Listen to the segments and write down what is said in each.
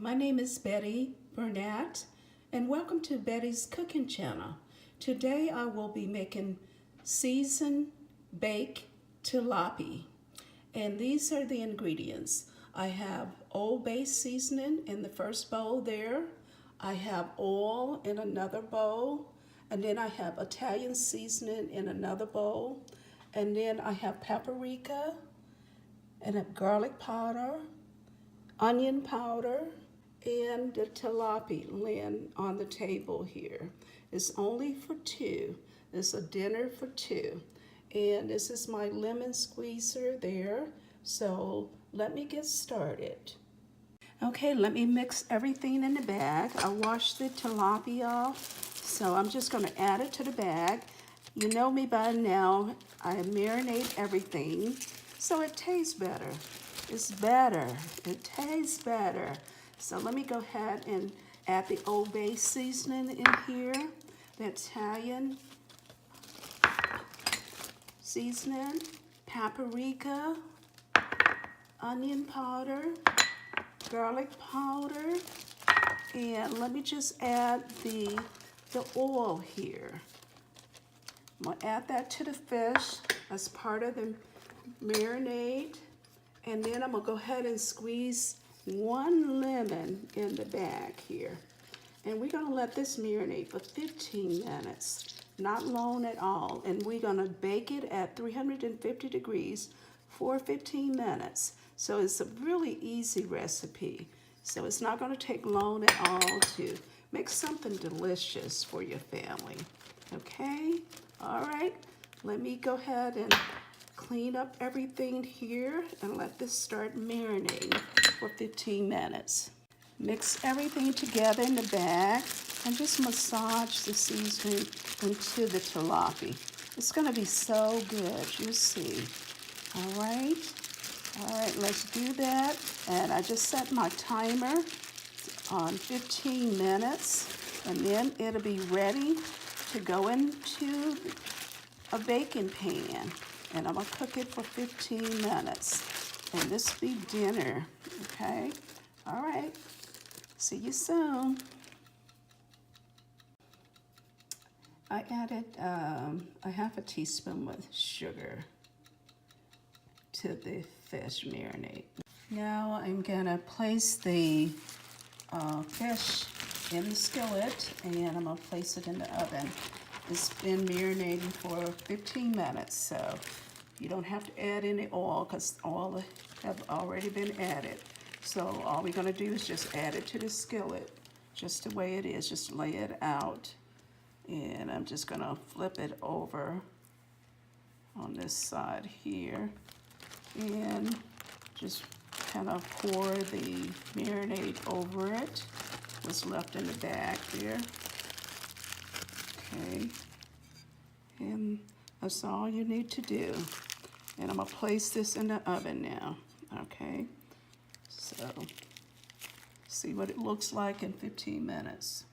My name is Bettye Burnett, and welcome to Bettye's Cooking Channel. Today I will be making seasoned baked tilapia, and these are the ingredients. I have Old Bay seasoning in the first bowl there. I have oil in another bowl, and then I have Italian seasoning in another bowl, and then I have paprika and a garlic powder, onion powder, and the tilapia laying on the table here. It's only for two. It's a dinner for two. And this is my lemon squeezer there. So let me get started. Okay, let me mix everything in the bag. I washed the tilapia off, so I'm just gonna add it to the bag. You know me by now, I marinate everything, so it tastes better. It's better, it tastes better. So let me go ahead and add the Old Bay seasoning in here, the Italian seasoning, paprika, onion powder, garlic powder, and let me just add the oil here. I'm gonna add that to the fish as part of the marinade, and then I'm gonna go ahead and squeeze 1 lemon in the bag here. And we're gonna let this marinate for 15 minutes, not long at all. And we're gonna bake it at 350 degrees for 15 minutes. So it's a really easy recipe. So it's not gonna take long at all to make something delicious for your family. Okay, all right, let me go ahead and clean up everything here and let this start marinating for 15 minutes. Mix everything together in the bag and just massage the seasoning into the tilapia. It's gonna be so good, you'll see. All right, let's do that. And I just set my timer on 15 minutes, and then it'll be ready to go into a baking pan. And I'm gonna cook it for 15 minutes. And this will be dinner, okay? All right, see you soon. I added a half a teaspoon with sugar to the fish marinade. Now I'm gonna place the fish in the skillet, and I'm gonna place it in the oven. It's been marinating for 15 minutes, so you don't have to add any oil because oil have already been added. So all we're gonna do is just add it to the skillet, just the way it is, just lay it out. And I'm just gonna flip it over on this side here and just kind of pour the marinade over it, what's left in the bag there. Okay, and that's all you need to do. And I'm gonna place this in the oven now, okay? So, see what it looks like in 15 minutes.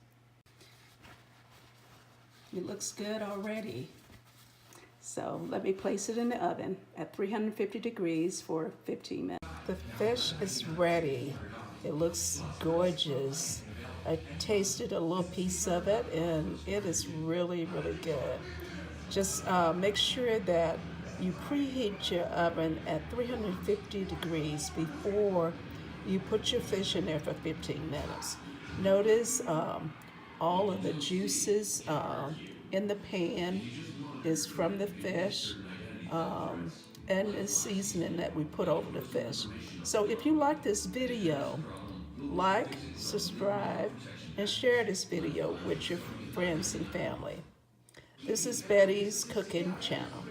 It looks good already. So let me place it in the oven at 350 degrees for 15 minutes. The fish is ready. It looks gorgeous. I tasted a little piece of it, and it is really, really good. Just make sure that you preheat your oven at 350 degrees before you put your fish in there for 15 minutes. Notice all of the juices in the pan is from the fish and the seasoning that we put over the fish. So if you like this video, like, subscribe, and share this video with your friends and family. This is Bettye's Cooking Channel.